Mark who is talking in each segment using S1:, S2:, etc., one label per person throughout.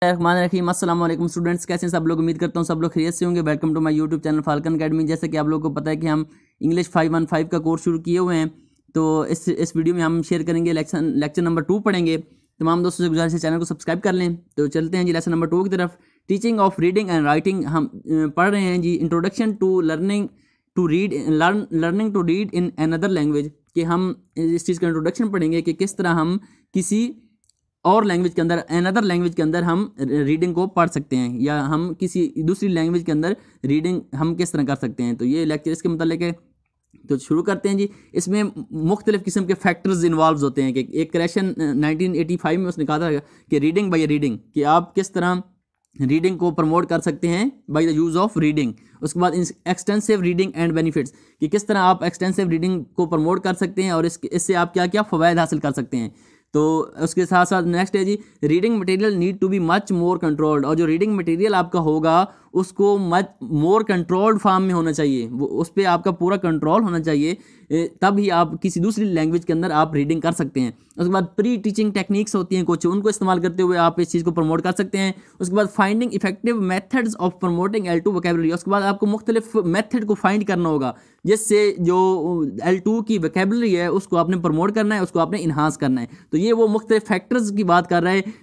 S1: रहमान रहीम। अस्सलाम वालेकुम स्टूडेंट्स, कैसे हैं सब लोग। उम्मीद करता हूँ सब लोग खैरियत से होंगे। Welcome to my YouTube channel Falcon Academy. जैसे कि आप लोगों को पता है कि हम इंग्लिश 515 का कोर्स शुरू किए हुए हैं, तो इस वीडियो में हम शेयर करेंगे लेक्चर नंबर 2 पढ़ेंगे। तमाम दोस्तों से गुजारिश है चैनल को सब्सक्राइब कर लें। तो चलते हैं जी लेसन नंबर 2 की तरफ। Teaching of reading and writing हम पढ़ रहे हैं जी। Introduction to learning to read learning to read in another language, कि हम इस चीज़ का इंट्रोडक्शन पढ़ेंगे कि किस तरह हम किसी और लैंग्वेज के अंदर, अनदर लैंग्वेज के अंदर हम रीडिंग को पढ़ सकते हैं, या हम किसी दूसरी लैंग्वेज के अंदर रीडिंग हम किस तरह कर सकते हैं। तो ये लेक्चर इसके मतलब है। तो शुरू करते हैं जी। इसमें मुख्तलिफ़ किस्म के फैक्टर्स इन्वॉल्व होते हैं। कि एक क्वेश्चन 1985 में उसने कहा था कि रीडिंग बाय रीडिंग, कि आप किस तरह रीडिंग को प्रमोट कर सकते हैं by the use of reading. उसके बाद एक्सटेंसिव रीडिंग एंड बेनिफिट्स, कि किस तरह आप एक्सटेंसिव रीडिंग को प्रमोट कर सकते हैं और इससे आप क्या क्या फ़वाइद हासिल कर सकते हैं। तो उसके साथ साथ नेक्स्ट है जी, reading material need to be much more controlled, और जो रीडिंग मटेरियल आपका होगा उसको मच मोर कंट्रोल्ड फॉर्म में होना चाहिए, वो उस पर आपका पूरा कंट्रोल होना चाहिए, तब ही आप किसी दूसरी लैंग्वेज के अंदर आप रीडिंग कर सकते हैं। उसके बाद प्री टीचिंग टेक्निक्स होती हैं कुछ, उनको इस्तेमाल करते हुए आप इस चीज़ को प्रमोट कर सकते हैं। उसके बाद finding effective methods of promoting L2 vocabulary, उसके बाद आपको मुख्तलिफ मेथड को फाइंड करना होगा जिससे जो L2 की वोकेबलरी है उसको आपने प्रमोट करना है, उसको आपने इन्हांस करना है। तो ये वो मुख्तलिफ फैक्टर्स की बात कर रहे हैं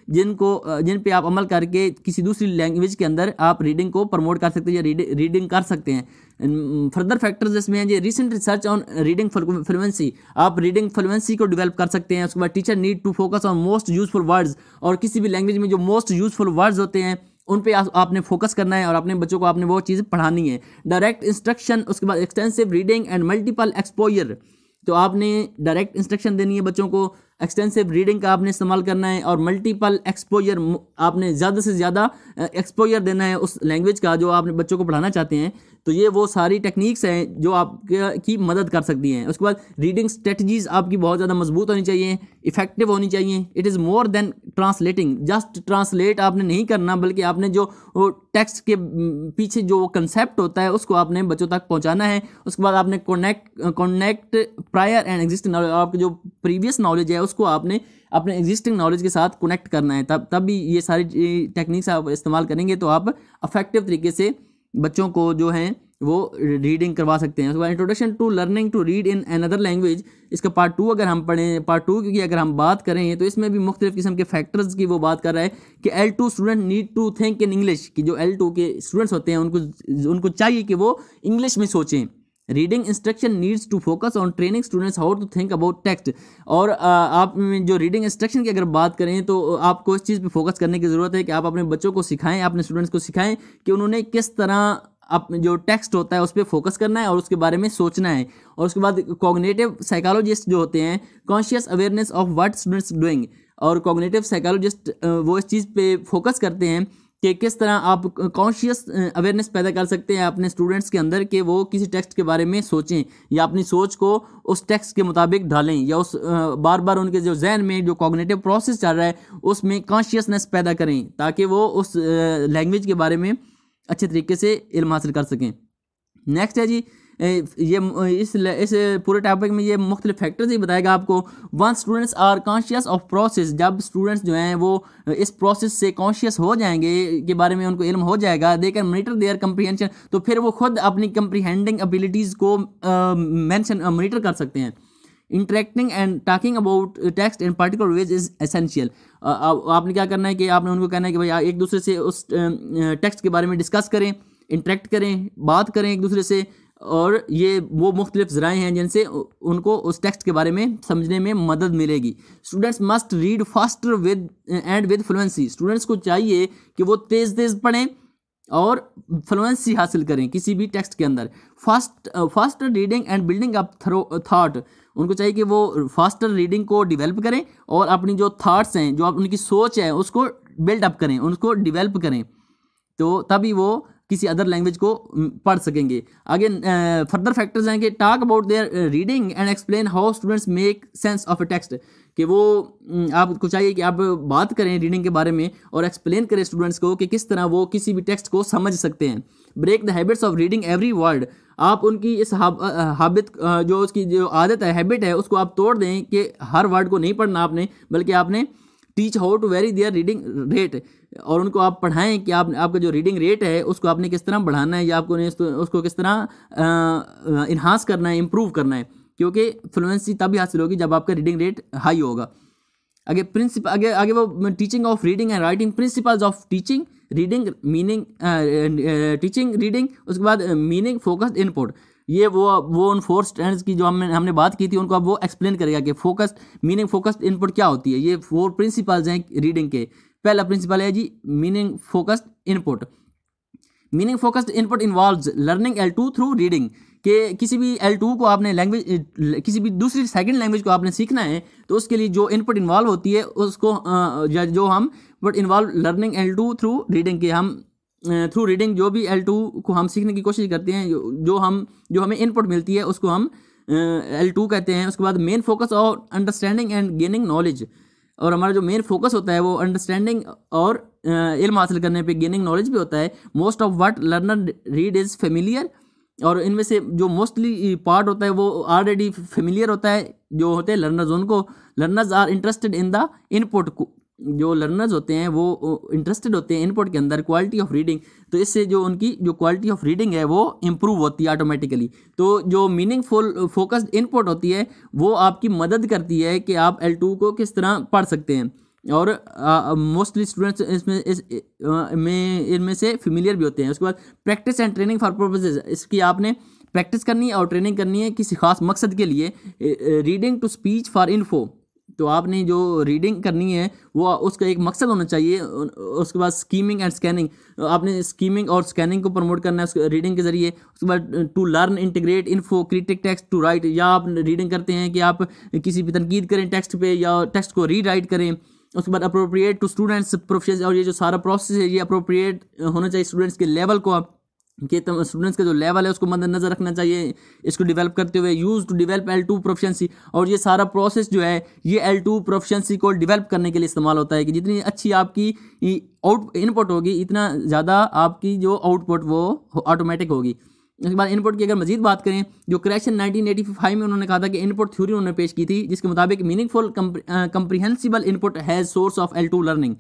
S1: जिन पे आप अमल करके किसी दूसरी लैंग्वेज के अंदर आप रीडिंग को प्रमोट कर सकते हैं या रीडिंग कर सकते हैं। फर्दर फैक्टर्स इसमें हैं जी, recent research on reading fluency, आप रीडिंग फ्लुएंसी को डेवलप कर सकते हैं। उसके बाद teacher need to focus on most useful words, और किसी भी लैंग्वेज में जो मोस्ट यूजफुल वर्ड्स होते हैं उन पे आपने फोकस करना है और अपने बच्चों को आपने वो चीज़ पढ़ानी है। डायरेक्ट इंस्ट्रक्शन, उसके बाद extensive reading and multiple exposure, तो आपने डायरेक्ट इंस्ट्रक्शन देनी है बच्चों को, एक्सटेंसिव रीडिंग का आपने इस्तेमाल करना है, और मल्टीपल एक्सपोजर, आपने ज़्यादा से ज़्यादा एक्सपोजर देना है उस लैंग्वेज का जो आपने बच्चों को पढ़ाना चाहते हैं। तो ये वो सारी टेक्निक्स हैं जो आपकी मदद कर सकती हैं। उसके बाद रीडिंग स्ट्रेटजीज आपकी बहुत ज़्यादा मजबूत होनी चाहिए, इफेक्टिव होनी चाहिए। It is more than translating, just translate आपने नहीं करना, बल्कि आपने जो टेक्स्ट के पीछे जो कंसेप्ट होता है उसको आपने बच्चों तक पहुंचाना है। उसके बाद आपने connect prior and existing knowledge, आपकी जो प्रीवियस नॉलेज है उसको आपने अपने एग्जिस्टिंग नॉलेज के साथ कनेक्ट करना है। तब भी ये सारी टेक्निक्स आप इस्तेमाल करेंगे तो आप अफेक्टिव तरीके से बच्चों को जो है वो रीडिंग करवा सकते हैं। उसके बाद introduction to learning to read in another language, इसका पार्ट 2 अगर हम पढ़ें, पार्ट 2 की अगर हम बात करें तो इसमें भी मुख्तलिफ किस्म के फैक्टर्स की वो बात कर रहा है कि L2 student need to think in English, कि जो L2 के स्टूडेंट्स होते हैं उनको चाहिए कि वो इंग्लिश में सोचें। Reading instruction needs to focus on training students how to think about text, और आप जो रीडिंग इंस्ट्रक्शन की अगर बात करें तो आपको इस चीज़ पे फोकस करने की ज़रूरत है कि आप अपने बच्चों को सिखाएं, अपने स्टूडेंट्स को सिखाएं कि उन्होंने किस तरह जो टेक्स्ट होता है उस पर फोकस करना है और उसके बारे में सोचना है। और उसके बाद कॉग्निटिव साइकोलॉजिस्ट जो होते हैं, conscious awareness of what students doing, और कॉग्निटिव साइकोलॉजिस्ट वो इस चीज़ पे फोकस करते हैं कि किस तरह आप कॉन्शियस अवेयरनेस पैदा कर सकते हैं अपने स्टूडेंट्स के अंदर कि वो किसी टेक्स्ट के बारे में सोचें या अपनी सोच को उस टेक्स्ट के मुताबिक ढालें, या उस बार बार उनके जो जहन में जो कॉग्निटिव प्रोसेस चल रहा है उसमें कॉन्शियसनेस पैदा करें ताकि वो उस लैंग्वेज के बारे में अच्छे तरीके से इल्म हासिल कर सकें। नेक्स्ट है जी, ये इस पूरे टॉपिक में ये मुख्तलिफ फैक्टर्स ही बताएगा आपको। One students are conscious of process, जब स्टूडेंट्स जो हैं वो इस प्रोसेस से कॉन्शियस हो जाएंगे, के बारे में उनको इल्म हो जाएगा, they can monitor their comprehension, तो फिर वो खुद अपनी कंप्रीहेंडिंग एबिलिटीज़ को मॉनिटर कर सकते हैं। Interacting and talking about text in particular ways is essential, आपने क्या करना है कि आपने उनको कहना है कि भाई एक दूसरे से उस टेक्स्ट के बारे में डिस्कस करें, इंटरेक्ट करें, बात करें एक दूसरे से, और ये वो मुख्तलिफ ज़राए हैं जिनसे उनको उस टेक्स्ट के बारे में समझने में मदद मिलेगी। Students must read faster with fluency, students को चाहिए कि वो तेज़ तेज़ पढ़ें और फ्लुएंसी हासिल करें किसी भी टेक्स्ट के अंदर। Faster reading and building up thought, उनको चाहिए कि वो फास्टर रीडिंग को डेवलप करें और अपनी जो थाट्स हैं, जो उनकी सोच है उसको बिल्ड अप करें, उनको डेवलप करें, तो तभी वो किसी अदर लैंग्वेज को पढ़ सकेंगे। आगे फर्दर फैक्टर्स हैं कि talk about their reading and explain how students make sense of a text, कि वो आपको चाहिए कि आप बात करें रीडिंग के बारे में और एक्सप्लेन करें स्टूडेंट्स को कि किस तरह वो किसी भी टेक्स्ट को समझ सकते हैं। Break the habits of reading every word, आप उनकी इस हैबिट जो उसकी जो आदत है, हैबिट है, उसको आप तोड़ दें कि हर वर्ड को नहीं पढ़ना आपने, बल्कि आपने teach how to vary their reading rate, और उनको आप पढ़ाएं कि आपका जो रीडिंग रेट है उसको आपने किस तरह बढ़ाना है या आपको उसको किस तरह इन्हांस करना है, इम्प्रूव करना है, क्योंकि फ्लुएंसी तभी हासिल होगी जब आपका रीडिंग रेट हाई होगा। आगे वो teaching of reading and writing, principles of teaching reading, meaning teaching reading, उसके बाद मीनिंग फोकस्ड इनपुट, ये वो उन 4 स्ट्रैंड्स की जो हमने बात की थी उनको अब वो एक्सप्लेन करेगा कि फोकस्ड मीनिंग फोकस्ड इनपुट क्या होती है। ये 4 प्रिंसिपल्स हैं रीडिंग के। पहला प्रिंसिपल है जी meaning focused input. Meaning focused input involves learning L2 through reading, कि किसी भी L2 को आपने लैंग्वेज, किसी भी दूसरी सेकंड लैंग्वेज को आपने सीखना है तो उसके लिए जो इनपुट इन्वॉल्व होती है उसको जो हम but involve learning L2 through reading, के हम थ्रू रीडिंग जो भी L2 को हम सीखने की कोशिश करते हैं, जो हमें इनपुट मिलती है उसको हम L2 कहते हैं। उसके बाद मेन फोकस और अंडरस्टैंडिंग एंड गेनिंग नॉलेज, और हमारा जो मेन फोकस होता है वो अंडरस्टैंडिंग और इल्म हासिल करने पे, गेनिंग नॉलेज भी होता है। Most of what learner read is familiar, और इनमें से जो मोस्टली पार्ट होता है वो ऑलरेडी फेमिलियर होता है। जो होते हैं लर्नर्स, उनको learners are interested in the input, जो लर्नर्स होते हैं वो इंटरेस्टेड होते हैं इनपुट के अंदर, क्वालिटी ऑफ रीडिंग, तो इससे जो उनकी जो क्वालिटी ऑफ रीडिंग है वो इम्प्रूव होती है ऑटोमेटिकली। तो जो मीनिंगफुल फोकस्ड इनपुट होती है वो आपकी मदद करती है कि आप L2 को किस तरह पढ़ सकते हैं, और मोस्टली स्टूडेंट्स इनमें से फेमिलियर भी होते हैं। उसके बाद practice and training for purposes, इसकी आपने प्रैक्टिस करनी है और ट्रेनिंग करनी है किसी खास मकसद के लिए। Reading to speech for info, तो आपने जो रीडिंग करनी है वो उसका एक मकसद होना चाहिए। उसके बाद स्कीमिंग एंड स्कैनिंग, आपने स्कीमिंग और स्कैनिंग को प्रमोट करना है उसके रीडिंग के जरिए। उसके बाद to learn integrate info critic text to write, या आप रीडिंग करते हैं कि आप किसी भी तनकीद करें टेक्स्ट पे या टेक्स्ट को रीराइट करें। उसके बाद अप्रोप्रिएट टू स्टूडेंट्स प्रोफेशन, और ये जो सारा प्रोसेस है ये अप्रोप्रिएट होना चाहिए स्टूडेंट्स के लेवल को, कि स्टूडेंट्स का जो लेवल है उसको मद्देनजर रखना चाहिए इसको डेवलप करते हुए। Use to develop L2 proficiency, और ये सारा प्रोसेस जो है ये L2 प्रोफिशिएंसी को डेवलप करने के लिए इस्तेमाल होता है, कि जितनी अच्छी आपकी इनपुट होगी इतना ज़्यादा आपकी जो आउटपुट वो ऑटोमेटिक होगी। उसके बाद इनपुट की अगर मजीद बात करें, जो क्रेशन 1985 में उन्होंने कहा था कि इनपुट थ्योरी उन्होंने पेश की थी, जिसके मुताबिक meaningful comprehensible input has source of L2 learning,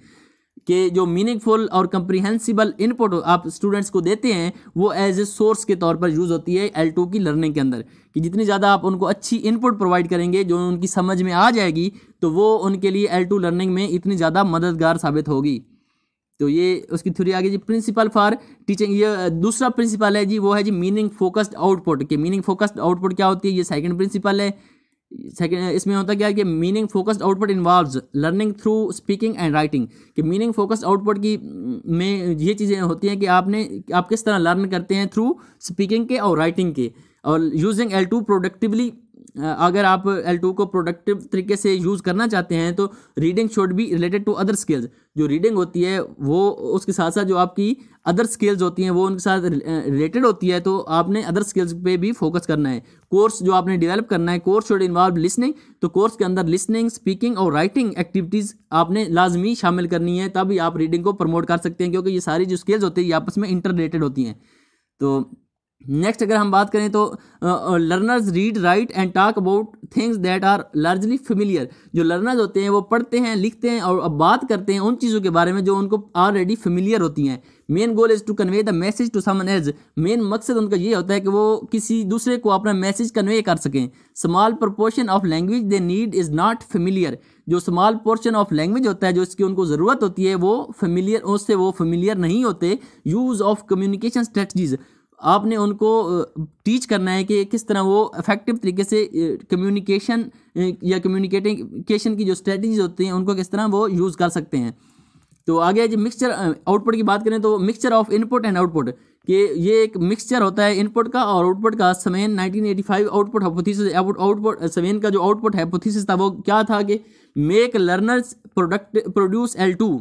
S1: कि जो मीनिंगफुल और कंप्रीहेंसिबल इनपुट आप स्टूडेंट्स को देते हैं वो एज ए सोर्स के तौर पर यूज़ होती है L2 की लर्निंग के अंदर, कि जितनी ज़्यादा आप उनको अच्छी इनपुट प्रोवाइड करेंगे जो उनकी समझ में आ जाएगी तो वो उनके लिए L2 लर्निंग में इतनी ज़्यादा मददगार साबित होगी। तो ये उसकी थ्योरी आ गई जी। प्रिंसिपल फॉर टीचिंग, ये दूसरा प्रिंसिपल है जी, वो है जी मीनिंग फोकस्ड आउटपुट, के मीनिंग फोकस्ड आउटपुट क्या होती है, ये सेकंड प्रिंसिपल है। सेकंड इसमें होता क्या है कि meaning focused output involves learning through speaking and writing, कि मीनिंग फोकस्ड आउटपुट की में ये चीज़ें होती हैं कि आप किस तरह लर्न करते हैं थ्रू स्पीकिंग के और राइटिंग के, और यूजिंग L2 प्रोडक्टिवली। अगर आप L2 को प्रोडक्टिव तरीके से यूज़ करना चाहते हैं तो reading should be related to other skills, जो रीडिंग होती है वो उसके साथ साथ जो आपकी अदर स्किल्स होती हैं वो उनके साथ रिलेटेड होती है, तो आपने अदर स्किल्स पे भी फोकस करना है। कोर्स जो आपने डेवलप करना है, कोर्स शुड इन्वॉल्व लिसनिंग, तो कोर्स के अंदर लिसनिंग, स्पीकिंग और राइटिंग एक्टिविटीज़ आपने लाजमी शामिल करनी है, तभी आप रीडिंग को प्रमोट कर सकते हैं, क्योंकि ये सारी जो स्किल्स होती है ये आपस में इंटर रिलेटेड होती हैं। तो नेक्स्ट अगर हम बात करें तो learners read write and talk about things that are largely familiar, जो लर्नर्स होते हैं वो पढ़ते हैं, लिखते हैं और बात करते हैं उन चीज़ों के बारे में जो उनको ऑलरेडी फेमिलियर होती हैं। Main goal is to convey the message to someone else, main मकसद उनका ये होता है कि वो किसी दूसरे को अपना मैसेज कन्वे कर सकें। Small proportion of language they need is not familiar, जो स्मॉल पोर्शन ऑफ लैंग्वेज होता है जो इसकी उनको ज़रूरत होती है वो फेमिलियर, उससे वो फेमिलियर नहीं होते। यूज़ ऑफ कम्युनिकेशन स्ट्रेटजीज़, आपने उनको टीच करना है कि किस तरह वो इफेक्टिव तरीके से कम्युनिकेशन या कम्युनिकेशन की जो स्ट्रेटजीज होती हैं उनको किस तरह वो यूज़ कर सकते हैं। तो आगे जो मिक्सचर आउटपुट की बात करें तो mixture of input and output, कि ये एक मिक्सचर होता है इनपुट का और आउटपुट का। Seven 1985 output hypothesis, output seven का जो आउटपुट हाइपोथेसिस था वो क्या था कि मेक लर्नर्स प्रोड्यूस L2,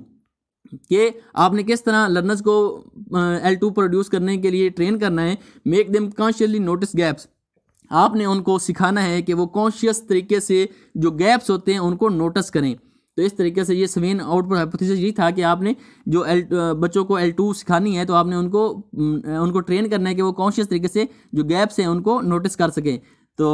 S1: कि आपने किस तरह लर्नर्स को L2 प्रोड्यूस करने के लिए ट्रेन करना है। Make them consciously notice gaps, आपने उनको सिखाना है कि वो कॉन्शियस तरीके से जो गैप्स होते हैं उनको नोटिस करें। तो इस तरीके से ये सवेन आउटपुट हाइपोथेसिस ये था कि आपने जो बच्चों को L2 सिखानी है तो आपने उनको ट्रेन करना है कि वो कॉन्शियस तरीके से जो गैप्स हैं उनको नोटिस कर सकें। तो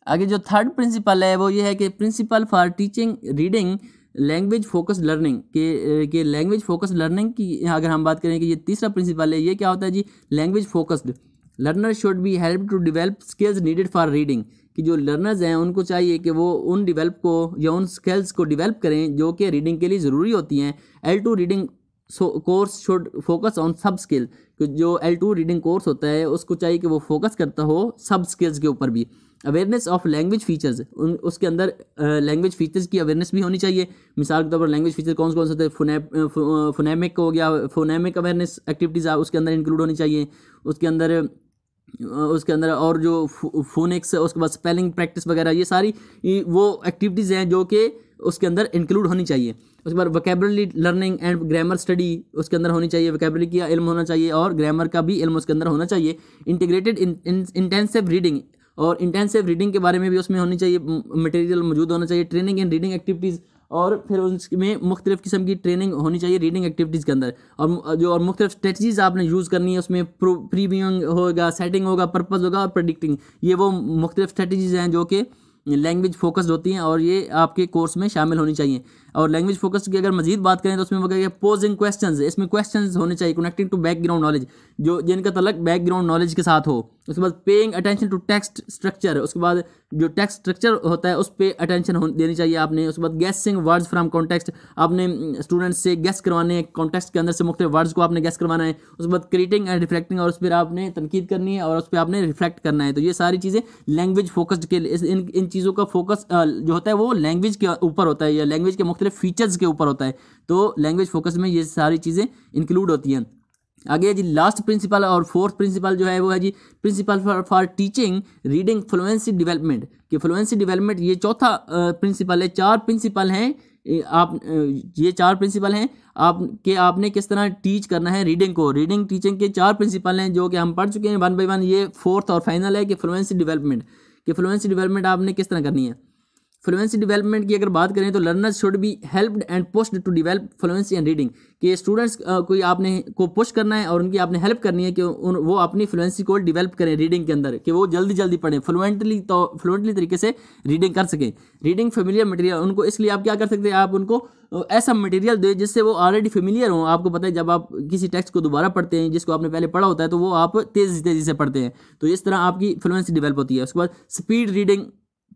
S1: आगे जो थर्ड प्रिंसिपल है वो ये है कि principle for teaching reading language focus learning के लैंग्वेज फोकस लर्निंग की अगर हम बात करें कि ये तीसरा प्रिंसिपल है, ये क्या होता है जी, language focused learner should be help to develop skills needed for reading, कि जो लर्नर्स हैं उनको चाहिए कि वो उन डेवलप को या उन स्किल्स को डेवलप करें जो कि रीडिंग के लिए ज़रूरी होती हैं। L2 reading course should focus on सब स्किल, जो L2 रीडिंग कोर्स होता है उसको चाहिए कि वो फोकस करता हो सब स्किल्स के ऊपर भी। अवेयरनेस ऑफ लैंग्वेज फीचर्स, उसके अंदर लैंग्वेज फीचर्स की अवेयरनेस भी होनी चाहिए। मिसाल के तौर पर लैंग्वेज फीचर कौन से होते हैं, फोनेमिक हो गया, फोनेमिक अवेयरनेस एक्टिविटीज़ उसके अंदर इंक्लूड होनी चाहिए। उसके अंदर और जो फोनिक्स, उसके बाद स्पेलिंग प्रैक्टिस वगैरह, ये सारी वो एक्टिविटीज़ हैं जो कि उसके अंदर इंक्लूड होनी चाहिए। उसके बाद vocabulary learning and grammar study उसके अंदर होनी चाहिए, वोकैबुलरी का इल्म होना चाहिए और ग्रामर का भी इल्म उसके अंदर होना चाहिए। इंटीग्रेटेड इंटेंसिव रीडिंग, और इंटेंसिव रीडिंग के बारे में भी उसमें होनी चाहिए, मटेरियल मौजूद होना चाहिए। ट्रेनिंग इन रीडिंग एक्टिविटीज़, और फिर उसमें मुख्तलिफ़ किस्म की ट्रेनिंग होनी चाहिए रीडिंग एक्टिविटीज़ के अंदर, और मुख्तलिफ स्ट्रेटजीज़ आपने यूज़ करनी है उसमें। प्रीव्यूइंग होगा, सेटिंग होगा, पर्पज़ होगा और प्रेडिक्टिंग, ये वो मुख्तलिफ स्ट्रेटजीज़ हैं जो कि लैंग्वेज फोकस्ड होती हैं और ये आपके कोर्स में शामिल होनी चाहिए। और लैंग्वेज फोकस की अगर मजीद बात करें तो उसमें वगैरह पोजिंग क्वेश्चंस, इसमें क्वेश्चंस होने चाहिए कनेक्टिंग टू बैकग्राउंड नॉलेज, जो जिनका तल्लक बैकग्राउंड नॉलेज के साथ हो। उसके बाद paying attention to text structure, उसके बाद जो टेक्स्ट स्ट्रक्चर होता है उस पर अटेंशन देनी चाहिए आपने। उसके बाद गेसिंग वर्ड्स फ्राम कॉन्टेक्स्ट, आपने स्टूडेंट्स से गेस करवाने, कॉन्टेक्स्ट के अंदर से मुख्तलिफ वर्ड्स को आपने गेस करवाना है। उसके बाद क्रिएटिंग एंड रिफ्लेक्टिंग, और उस पर आपने तनकीद करनी है और उस पर आपने रिफ्लेक्ट करना है। तो ये सारी चीज़ें लैंग्वेज फोकस्ड के लिए, इन चीज़ों का फोकस जो होता है वो लैंग्वेज के ऊपर होता है या लैंग्वेज के मुख्तलिफ फीचर्स के ऊपर होता है। तो लैंग्वेज फोकस में ये सारी चीज़ें इंक्लूड होती हैं। आगे जी लास्ट प्रिंसिपल और फोर्थ प्रिंसिपल जो है वो है जी principle for teaching reading fluency development, कि फ्लुएंसी डेवलपमेंट ये चौथा प्रिंसिपल है। चार प्रिंसिपल हैं ये चार प्रिंसिपल हैं आपने किस तरह टीच करना है रीडिंग को। रीडिंग टीचिंग के चार प्रिंसिपल हैं जो कि हम पढ़ चुके हैं 1 by 1। ये फोर्थ और फाइनल है कि फ्लुएंसी डेवलपमेंट, कि फ्लुएंसी डेवलपमेंट आपने किस तरह करनी है। फ्लुएंसी डेवलपमेंट की अगर बात करें तो learners should be helped and pushed to develop fluency and reading, कि स्टूडेंट्स कोई आपने को पुश करना है और उनकी आपने हेल्प करनी है कि वो अपनी फ्लुएंसी को डेवलप करें रीडिंग के अंदर, कि वो जल्दी जल्दी पढ़ें, फ्लुएंटली तरीके से रीडिंग कर सकें। रीडिंग फेमिलियर मटेरियल, उनको इसलिए आप क्या कर सकते हैं, आप उनको ऐसा मटेरियल दे जिससे वो ऑलरेडी फेमिलियर हो। आपको पता है जब आप किसी टेक्स्ट को दोबारा पढ़ते हैं जिसको आपने पहले पढ़ा होता है तो वो आप तेज़ी से पढ़ते हैं, तो इस तरह आपकी फ्लुएंसी डेवलप होती है। उसके बाद speed reading,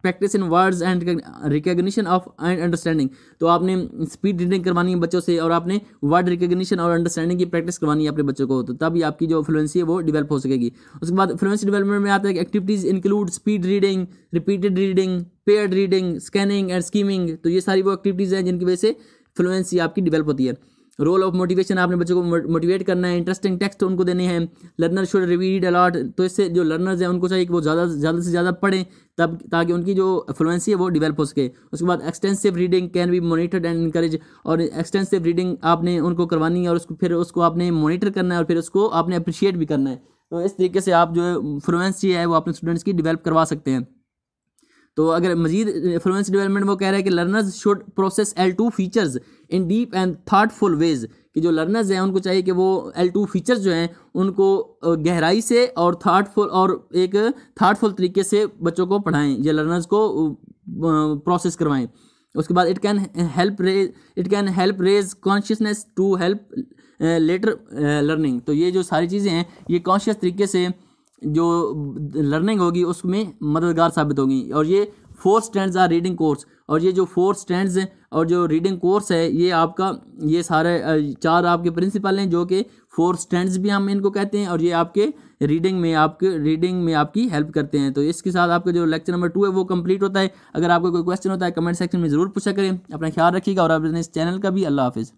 S1: practice in words and recognition of and understanding, तो आपने स्पीड रीडिंग करवानी है बच्चों से और आपने वर्ड रिकॉग्निशन और अंडरस्टैंडिंग की प्रैक्टिस करवानी है अपने बच्चों को, तो तभी आपकी जो फ्लुएंसी है वो डेवलप हो सकेगी। उसके बाद फ्लुएंसी डेवलपमेंट में आता है कि activities include speed reading, repeated reading, paired reading, scanning and skimming, तो ये सारी वो एक्टिविटीज़ हैं जिनकी वजह से फ्लुएंसी आपकी डेवलप होती है। रोल ऑफ मोटिवेशन, आपने बच्चों को मोटिवेट करना है, इंटरेस्टिंग टेक्स्ट उनको देने हैं। लर्नर शुड रीड अलॉट, तो इससे जो लर्नर्स हैं उनको चाहिए कि वो ज़्यादा से ज़्यादा पढ़ें तब ताकि उनकी जो फ्लुएंसी है वो डेवलप हो सके। उसके बाद extensive reading can be monitored and encourage, और एक्सटेंसिव रीडिंग आपने उनको करवानी है और फिर उसको आपने मॉनिटर करना है और फिर उसको आपने अप्रिशिएट भी करना है। तो इस तरीके से आप जो फ्लुएंसी है वो अपने स्टूडेंट्स की डेवलप करवा सकते हैं। तो अगर मजीद फ्लुएंसी डेवलपमेंट वो कह रहा है कि learners should process L2 features in deep and thoughtful ways, कि जो लर्नर्स हैं उनको चाहिए कि वो L2 फीचर्स जो हैं उनको गहराई से और एक थाटफुल तरीके से बच्चों को पढ़ाएं या लर्नर्स को प्रोसेस करवाएं। उसके बाद it can help raise consciousness to help later learning, तो ये जो सारी चीज़ें हैं ये कॉन्शियस तरीके से जो लर्निंग होगी उसमें मददगार साबित होगी। और ये 4 स्टैंड्स आर रीडिंग कोर्स, और ये जो 4 स्टैंड्स हैं और जो रीडिंग कोर्स है ये आपका ये सारे 4 आपके प्रिंसिपल हैं जो कि 4 स्टैंड्स भी हम इनको कहते हैं, और ये आपके रीडिंग में आपकी हेल्प करते हैं। तो इसके साथ आपका जो लेक्चर नंबर 2 है वो कंप्लीट होता है। अगर आपको कोई क्वेश्चन होता है कमेंट सेक्शन में ज़रूर पूछा करें। अपना ख्याल रखिएगा और अपने इस चैनल का भी। अल्लाह हाफिज़।